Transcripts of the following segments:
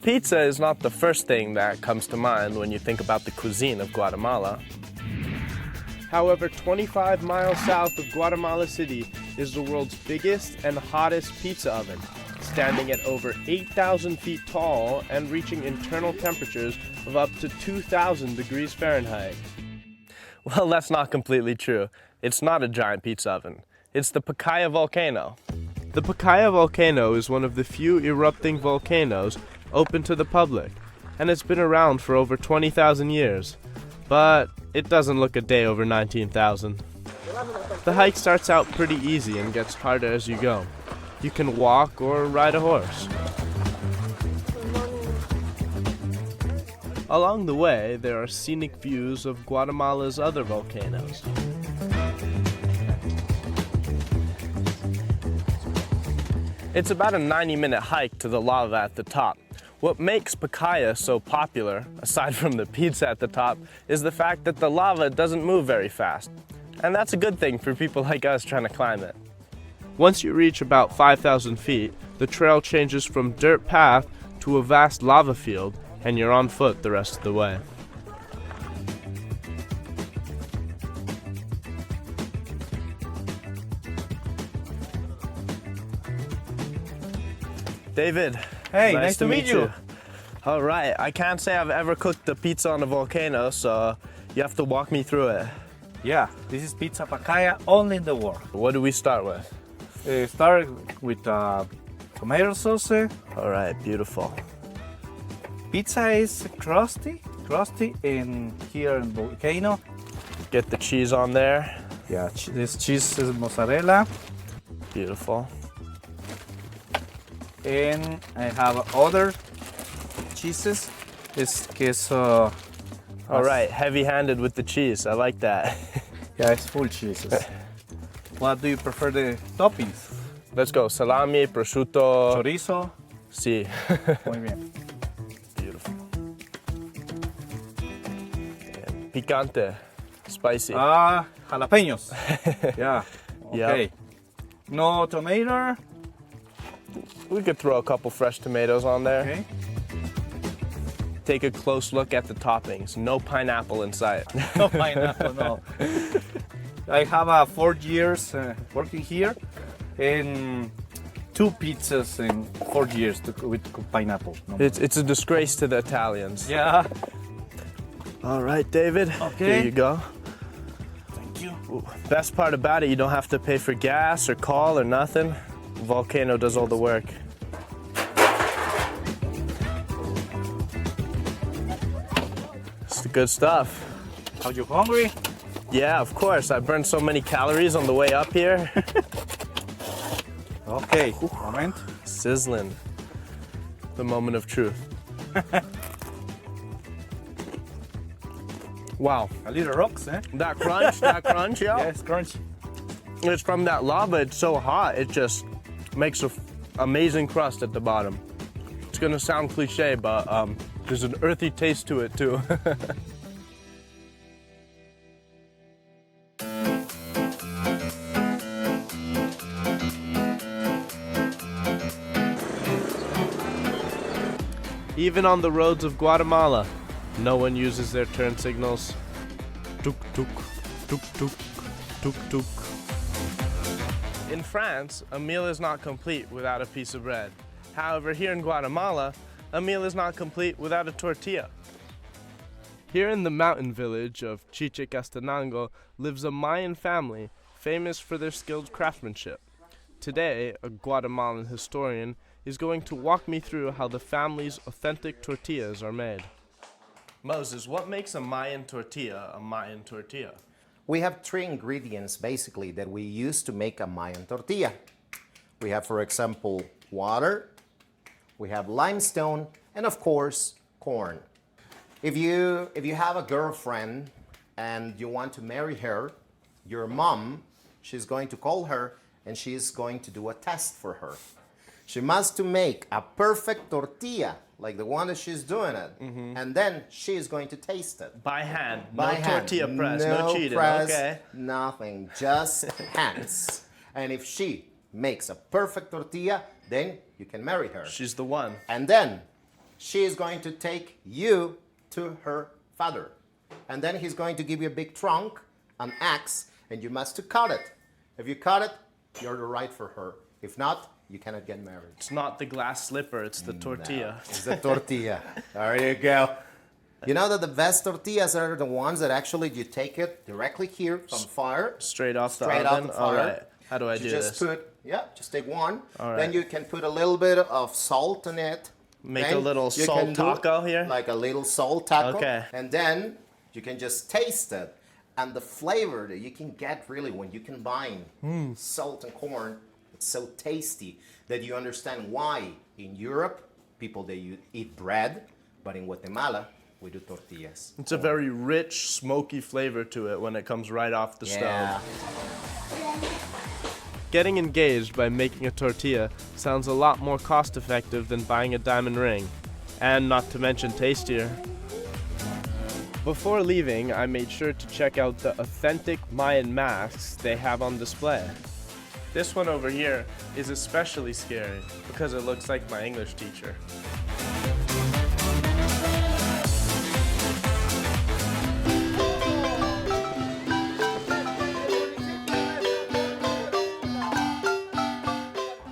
Pizza is not the first thing that comes to mind when you think about the cuisine of Guatemala. However, 25 miles south of Guatemala City is the world's biggest and hottest pizza oven, standing at over 8,000 feet tall and reaching internal temperatures of up to 2,000 degrees Fahrenheit. Well, that's not completely true. It's not a giant pizza oven. It's the Pacaya Volcano. The Pacaya Volcano is one of the few erupting volcanoes open to the public, and it's been around for over 20,000 years. But it doesn't look a day over 19,000. The hike starts out pretty easy and gets harder as you go. You can walk or ride a horse. Along the way, there are scenic views of Guatemala's other volcanoes. It's about a 90-minute hike to the lava at the top. What makes Pacaya so popular, aside from the pizza at the top, is the fact that the lava doesn't move very fast. And that's a good thing for people like us trying to climb it. Once you reach about 5,000 feet, the trail changes from dirt path to a vast lava field, and you're on foot the rest of the way. David. Hey, nice to meet you. All right, I can't say I've ever cooked a pizza on a volcano, so you have to walk me through it. Yeah, this is pizza Pacaya, only in the world. What do we start with? Start with tomato sauce. All right, beautiful. Pizza is crusty, and here in Volcano. Get the cheese on there. Yeah, this cheese is mozzarella. Beautiful. And I have other cheeses. It's queso. All right, heavy-handed with the cheese. I like that. Yeah, it's full cheeses. What do you prefer the toppings? Let's go. Salami, prosciutto. Chorizo. Sí. Muy bien. Beautiful. And picante. Spicy. Jalapeños. Yeah. Okay. Yep. No tomato. We could throw a couple fresh tomatoes on there. Okay. Take a close look at the toppings. No pineapple in sight. No pineapple, no. I have 4 years working here, and 2 pizzas in 4 years with pineapple. No. It's a disgrace to the Italians. Yeah. All right, David. Okay. Here you go. Thank you. Ooh, best part about it, you don't have to pay for gas or call or nothing. Volcano does all the work. It's the good stuff. Are you hungry? Yeah, of course. I burned so many calories on the way up here. Okay, moment. Sizzling. The moment of truth. Wow. A little rocks, eh? That crunch, yeah. Yes, crunchy. It's from that lava. It's so hot. It just makes an amazing crust at the bottom. It's gonna sound cliche, but there's an earthy taste to it too. Even on the roads of Guatemala, no one uses their turn signals. Tuk tuk, tuk tuk, tuk tuk. In France, a meal is not complete without a piece of bread. However, here in Guatemala, a meal is not complete without a tortilla. Here in the mountain village of Chicharrones lives a Mayan family famous for their skilled craftsmanship. Today, a Guatemalan historian is going to walk me through how the family's authentic tortillas are made. Moses, what makes a Mayan tortilla a Mayan tortilla? We have 3 ingredients basically that we use to make a Mayan tortilla. We have, for example, water, we have limestone, and of course, corn. If you have a girlfriend and you want to marry her, your mom, she's going to call her and she's going to do a test for her. She must to make a perfect tortilla, like the one that she's doing it, and then she is going to taste it. By hand, By no hand. tortilla press, no cheating, press, okay. Nothing, just hands. And if she makes a perfect tortilla, then you can marry her. She's the one. And then she is going to take you to her father. And then he's going to give you a big trunk, an axe, and you must cut it. If you cut it, you're the right for her. If not, you cannot get married. It's not the glass slipper, it's the tortilla. No, it's the tortilla. There you go. You know that the best tortillas are the ones that actually you take it directly here from fire. Straight off the Straight oven? off the fire. All right. How do I do just this? Just take one. All right. Then you can put a little bit of salt in it. Make Then a little you salt can do taco here? Like a little salt taco. Okay. And then you can just taste it. And the flavor that you can get really when you combine salt and corn, it's so tasty that you understand why in Europe, people, they eat bread, but in Guatemala, we do tortillas. It's a very rich, smoky flavor to it when it comes right off the stove. Getting engaged by making a tortilla sounds a lot more cost-effective than buying a diamond ring, and not to mention tastier. Before leaving, I made sure to check out the authentic Mayan masks they have on display. This one over here is especially scary because it looks like my English teacher.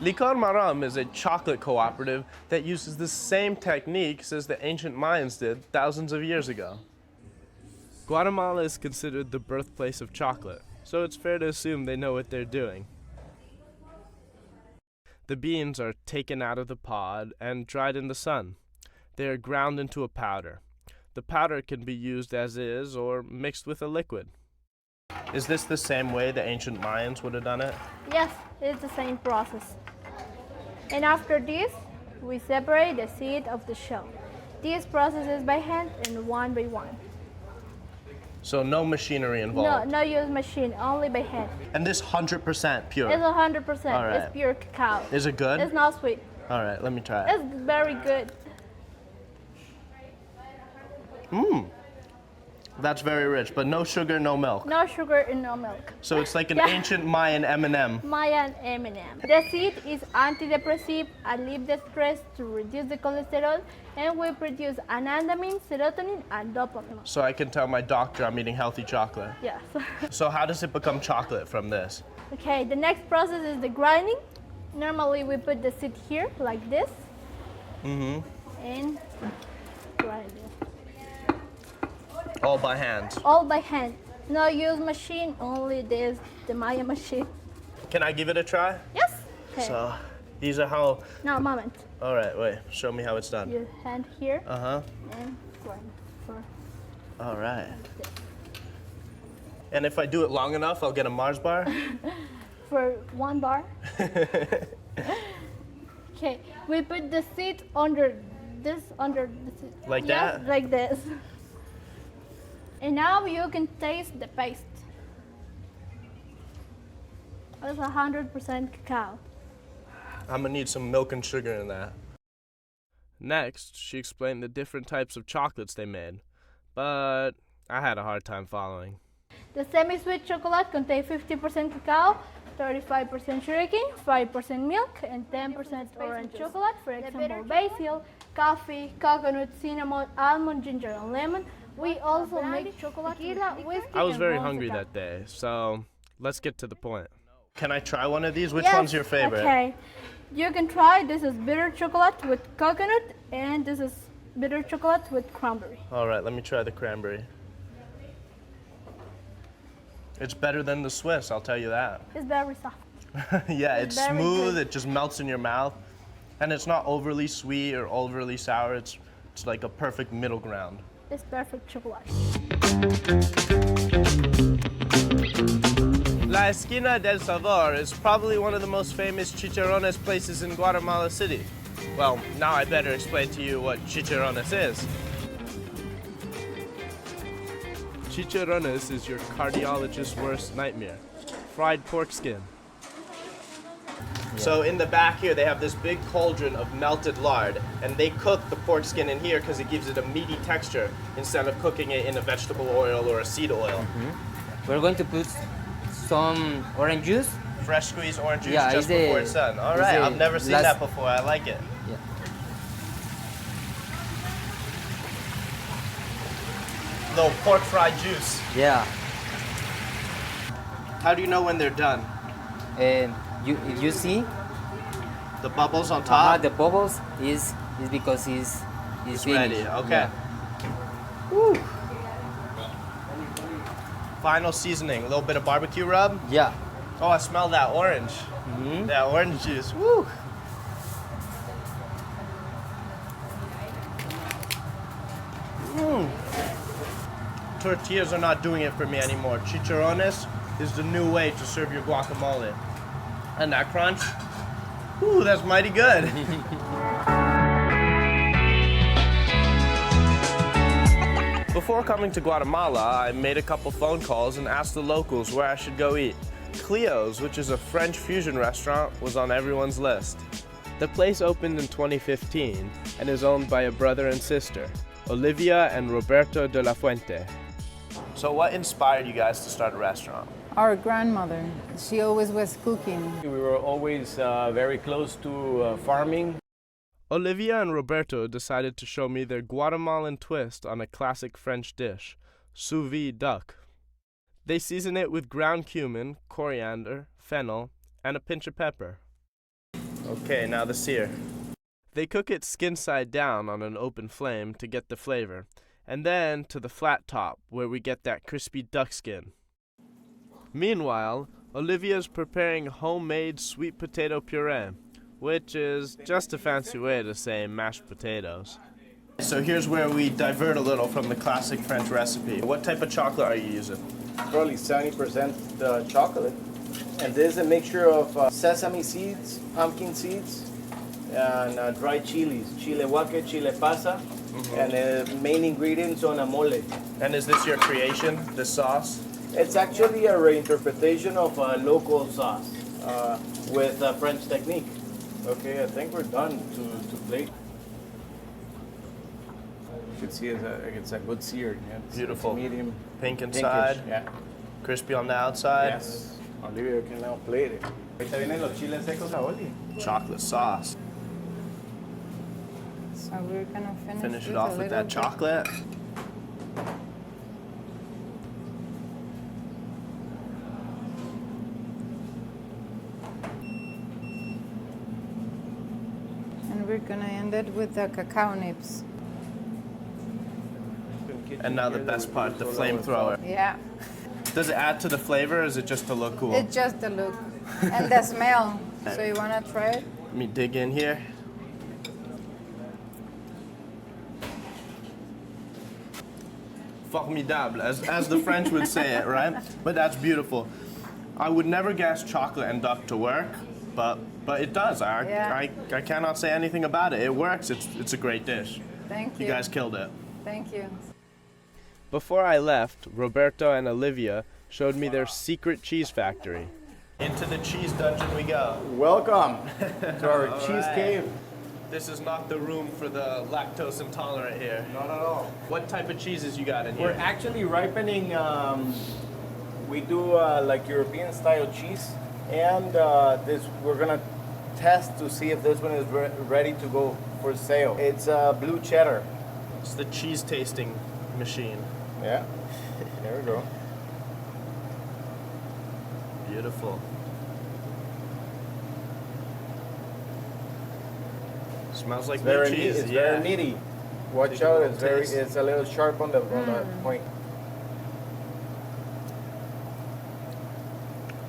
Licor Maram is a chocolate cooperative that uses the same techniques as the ancient Mayans did thousands of years ago. Guatemala is considered the birthplace of chocolate, so it's fair to assume they know what they're doing. The beans are taken out of the pod and dried in the sun. They are ground into a powder. The powder can be used as is or mixed with a liquid. Is this the same way the ancient Mayans would have done it? Yes, it's the same process. And after this, we separate the seed of the shell. This process is by hand and one by one. So no machinery involved? No use machine, only by hand. And this 100% pure? It's 100%, All right. It's pure cacao. Is it good? It's not sweet. All right, let me try it. It's very good. That's very rich, but no sugar, no milk. No sugar and no milk. So it's like an Yeah. ancient Mayan M&M. Mayan M&M. The seed is antidepressive, alleviates the stress to reduce the cholesterol, and will produce anandamine, serotonin, and dopamine. So I can tell my doctor I'm eating healthy chocolate. Yes. So how does it become chocolate from this? Okay, the next process is the grinding. Normally we put the seed here like this. And grind it. All by hand. All by hand. No use machine, only this, the Maya machine. Can I give it a try? Yes. Okay. So these are how... Now, moment. All right, wait. Show me how it's done. Your hand here Uh-huh. and grind for All right. And if I do it long enough, I'll get a Mars bar? for 1 bar. Okay, we put the seed under the seed. Like Yes, that? like this. And now you can taste the paste. It's 100% cacao. I'm gonna need some milk and sugar in that. Next, she explained the different types of chocolates they made, but I had a hard time following. The semi-sweet chocolate contains 50% cacao, 35% sugarcane, 5% milk, and 10% orange chocolate. For example, basil, coffee, coconut, cinnamon, almond, ginger, and lemon. We also make chocolate, tequila, whiskey, I was and very rose hungry cacao. that day, so let's get to the point. Can I try one of these? Which Yes, one's your favorite? Okay, you can try. This is bitter chocolate with coconut, and this is bitter chocolate with cranberry. All right, let me try the cranberry. It's better than the Swiss, I'll tell you that. It's very soft. Yeah, it's very smooth, good. it just melts in your mouth. And it's not overly sweet or overly sour, it's like a perfect middle ground. It's perfect chocolate. La Esquina del Sabor is probably one of the most famous chicharrones places in Guatemala City. Well, now I better explain to you what chicharrones is. Chicharrones is your cardiologist's worst nightmare. Fried pork skin. So in the back here, they have this big cauldron of melted lard, and they cook the pork skin in here because it gives it a meaty texture instead of cooking it in a vegetable oil or a seed oil. We're going to put some orange juice. Fresh squeezed orange juice Yeah, just it's a- before it's done. All it's right, a I've never seen last- that before. I like it. Yeah. Little pork fry juice. Yeah. How do you know when they're done? And you see, The bubbles on top? the bubbles is because it's It's finished. ready, okay. Yeah. Woo. Final seasoning, a little bit of barbecue rub. Yeah. Oh, I smell that orange. That orange juice. Woo. Tortillas are not doing it for me anymore. Chicharrones is the new way to serve your guacamole. And that crunch, ooh, that's mighty good. Before coming to Guatemala, I made a couple phone calls and asked the locals where I should go eat. Cleo's, which is a French fusion restaurant, was on everyone's list. The place opened in 2015 and is owned by a brother and sister, Olivia and Roberto de la Fuente. So what inspired you guys to start a restaurant? Our grandmother, she always was cooking. We were always very close to farming. Olivia and Roberto decided to show me their Guatemalan twist on a classic French dish, sous vide duck. They season it with ground cumin, coriander, fennel, and a pinch of pepper. Okay, now the sear. They cook it skin side down on an open flame to get the flavor, and then to the flat top where we get that crispy duck skin. Meanwhile, Olivia's preparing homemade sweet potato puree, which is just a fancy way to say mashed potatoes. So here's where we divert a little from the classic French recipe. What type of chocolate are you using? Probably 70% chocolate. And this is a mixture of sesame seeds, pumpkin seeds, and dried chilies. Chile guaque, chile pasa, and the main ingredients on a mole. And is this your creation, this sauce? It's actually a reinterpretation of a local sauce with a French technique. Okay, I think we're done to plate. You can see it's a good sear. Yeah? Beautiful. It's medium. Pink inside, Pinkish, yeah. crispy on the outside. Yes. Olivia can now plate it. Ahorita vienen los chiles secos a Oli. Chocolate sauce. So we're gonna Finish it a off with that little bit. chocolate. And we're gonna end it with the cacao nibs. And now the best part, the flamethrower. Yeah, Does it add to the flavor or is it just to look cool? it's just the look and the smell. So you wanna try it? Let me dig in here. Formidable, as the French would say it, right? But that's beautiful. I would never guess chocolate and duck to work, but it does. Yeah. I cannot say anything about it. It works. It's a great dish. Thank you. You guys killed it. Thank you. Before I left, Roberto and Olivia showed me their secret cheese factory. Into the cheese dungeon we go. Welcome to our cheese cave. This is not the room for the lactose intolerant here. Not at all. What type of cheeses you got in We're here? actually ripening. We do like European style cheese, and this we're gonna test to see if this one is ready to go for sale. It's blue cheddar. It's the cheese tasting machine. Yeah. There we go. Beautiful. Smells like Very blue cheese. It's very meaty. Watch Take a out! little It's very. taste. It's a little sharp on the point.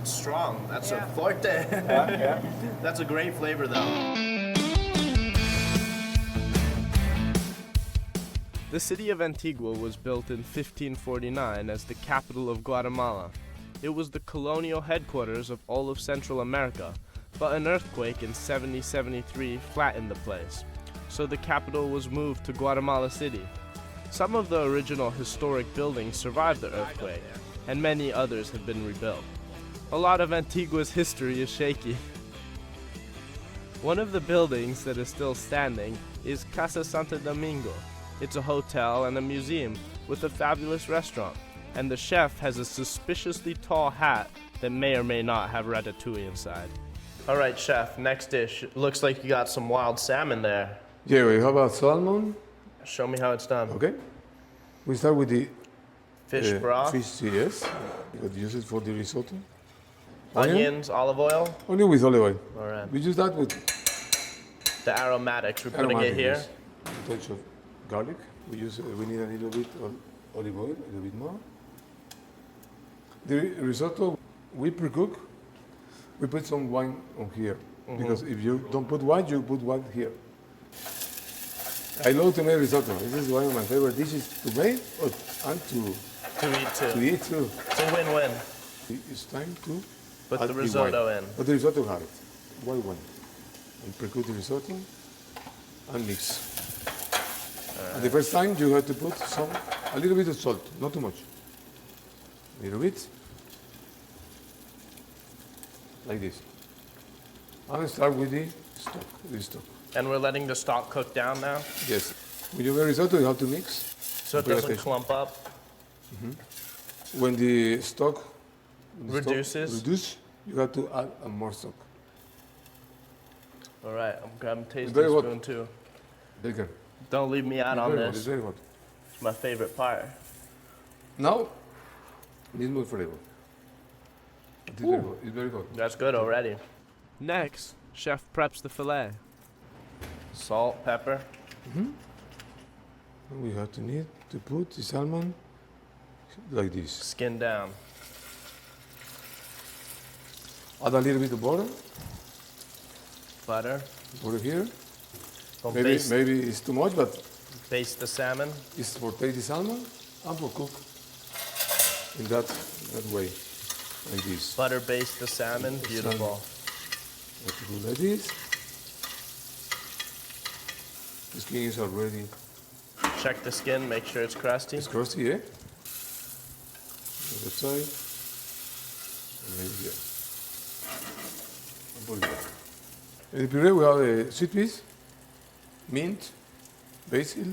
Strong. That's Yeah. a forte. Yeah. That's a great flavor though. The city of Antigua was built in 1549 as the capital of Guatemala. It was the colonial headquarters of all of Central America, but an earthquake in 7073 flattened the place, so the capital was moved to Guatemala City. Some of the original historic buildings survived the earthquake, and many others have been rebuilt. A lot of Antigua's history is shaky. One of the buildings that is still standing is Casa Santo Domingo. It's a hotel and a museum with a fabulous restaurant, and the chef has a suspiciously tall hat that may or may not have ratatouille inside. All right, chef, next dish. Looks like you got some wild salmon there. Yeah, we have a salmon. Show me how it's done. Okay. We start with the Fish broth, Fish, yes. You could use it for the risotto. onions, olive oil. Only with olive oil. All right. We use that with The aromatics, we're putting aromatic, it here. yes. A touch of garlic. We need a little bit of olive oil, a little bit more. The risotto, we pre-cook. We put some wine on here. Because if you don't put wine, you put wine here. I love to make risotto. This is one of my favorite dishes to make and to eat too. eat too. It's a win-win. It's time to Put add the risotto wine. in. But the risotto have it. White wine. And pre-cook the risotto and mix. And the first time you have to put a little bit of salt, not too much. A little bit. Like this. And start with the stock. And we're letting the stock cook down now, Yes. When you make risotto, you have to mix. so it Pay doesn't attention. clump up. When the stock Reduces. you have to add more stock. All right, I'm grabbing a tasting very hot. spoon too. Bacon. Don't leave me out on It's this. very hot. It's my favorite part. Now, this is more flavor. It's very hot. It's very hot. That's good already. Next, chef preps the fillet. Salt, pepper. We have to need to put the salmon like this. Skin down. Add a little bit of butter. Butter. Butter here. Don't Maybe it's too much, but baste the salmon. it's for taste the salmon and for cook in that way, like this. Butter baste the salmon. Beautiful. Have to do like this. The skin is already Check the skin, make sure it's crusty. it's crusty, eh? Other side. And maybe here. And put it back. In the puree we have a sweet peas, mint, basil,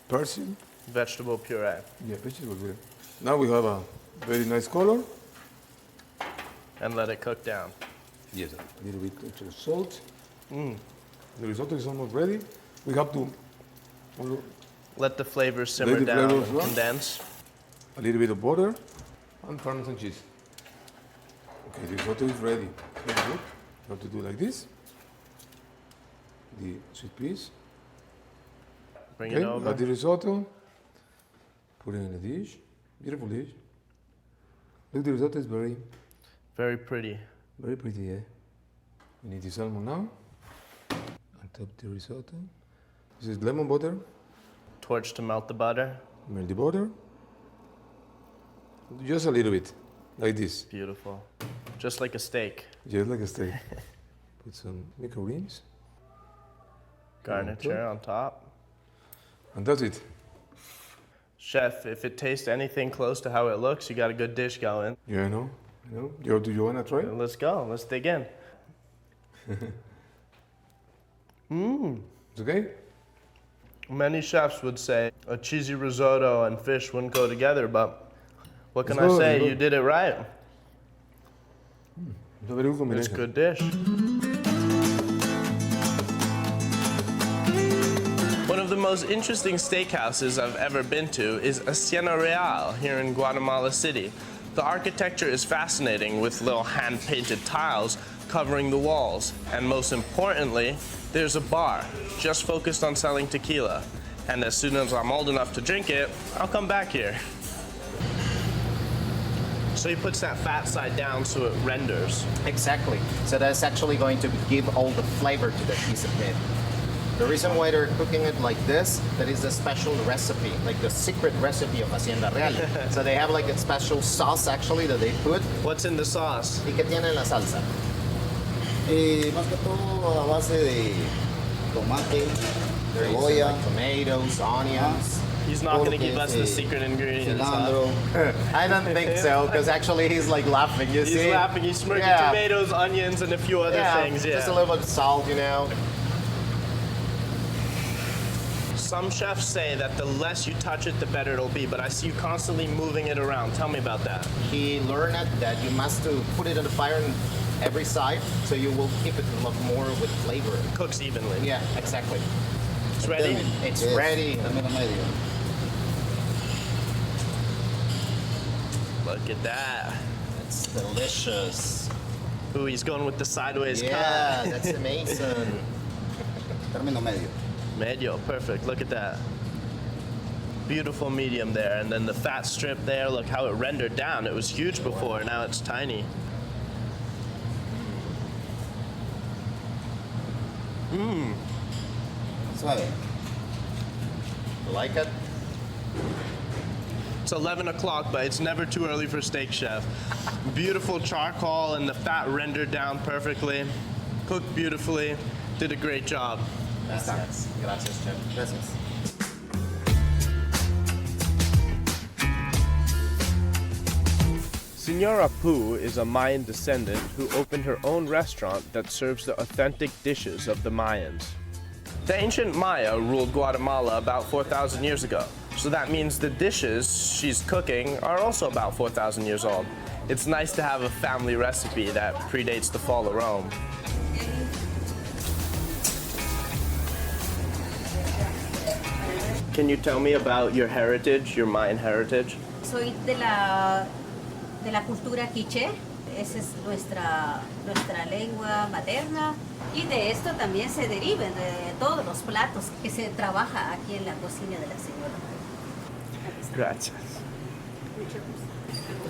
parsley. Vegetable puree. Yeah, vegetable puree. Now we have a very nice color. And let it cook down. Yes, a little bit of salt. The risotto is almost ready. We have to Let the flavors simmer Let the down flavors and run. condense. a little bit of butter and Parmesan cheese. Okay, the risotto is ready. Very good. You have to do like this. The sweet peas. Bring Okay, it over. add the risotto. Put it in a dish. Beautiful dish. Look, the risotto is very pretty. Very pretty, eh? We need the salmon now. On top the risotto. This is lemon butter. Torch to melt the butter. Melt the butter. Just a little bit, like this. Beautiful. Just like a steak. Just like a steak. Put some microgreens. Garniture on top. And that's it. Chef, if it tastes anything close to how it looks, you got a good dish going. Yeah, I know. Do you want to try? Let's go. Let's dig in. It's okay? Many chefs would say a cheesy risotto and fish wouldn't go together, but what can It's I good, say? it's You good. did it right. It's a very good It's combination. a good dish. One of the most interesting steakhouses I've ever been to is Hacienda Real here in Guatemala City. The architecture is fascinating with little hand-painted tiles covering the walls. And most importantly, there's a bar just focused on selling tequila. And as soon as I'm old enough to drink it, I'll come back here. So he puts that fat side down so it renders. Exactly. So that's actually going to give all the flavor to the piece of meat. The reason why they're cooking it like this, that is a special recipe, like the secret recipe of Hacienda Real. So they have like a special sauce actually that they put. What's in the sauce? ¿Y qué tiene la salsa? Más que todo a base de tomate, They're using cebolla, like tomatoes, onions. He's not going to give us the secret ingredients. cilantro. I don't think so, because actually he's like laughing. You He's see? laughing, he's smirking. Yeah. Tomatoes, onions, and a few other things. Yeah. Just a little bit of salt, you know. Some chefs say that the less you touch it, the better it'll be, but I see you constantly moving it around. Tell me about that. He learned that you must to put it on the fire on every side, so you will keep it a lot more with flavor. Cooks evenly. Yeah, exactly. It's ready? It's Yes, ready. término medio. Look at that. It's delicious. Ooh, he's going with the sideways Yeah, cut. that's amazing. Término medio. Medio, perfect. Look at that. Beautiful medium there, and then the fat strip there. Look how it rendered down. It was huge before, now it's tiny. Mmm. Suave. You like it? It's 11 o'clock, but it's never too early for Steak Chef. Beautiful charcoal and the fat rendered down perfectly. Cooked beautifully. Did a great job. Gracias. Gracias, Chef. Gracias. Senora Pu is a Mayan descendant who opened her own restaurant that serves the authentic dishes of the Mayans. The ancient Maya ruled Guatemala about 4,000 years ago, so that means the dishes she's cooking are also about 4,000 years old. It's nice to have a family recipe that predates the fall of Rome. Can you tell me about your heritage, your Mayan heritage? Soy de la cultura quiché, esa es nuestra lengua materna y de esto también se derivan de todos los platos que se trabaja aquí en la cocina de la señora. Gracias.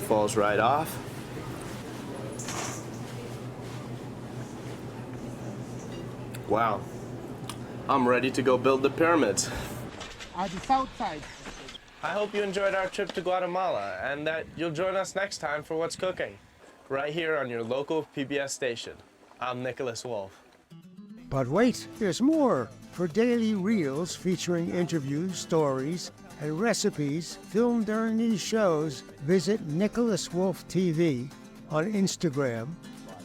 Falls right off. Wow. I'm ready to go build the pyramids. At the south side. I hope you enjoyed our trip to Guatemala and that you'll join us next time for What's Cooking, right here on your local PBS station. I'm Nicholas Wolf. But wait, there's more. For daily reels featuring interviews, stories, and recipes filmed during these shows, visit Nicholas Wolf TV on Instagram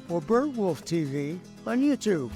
or Bert Wolf TV on YouTube.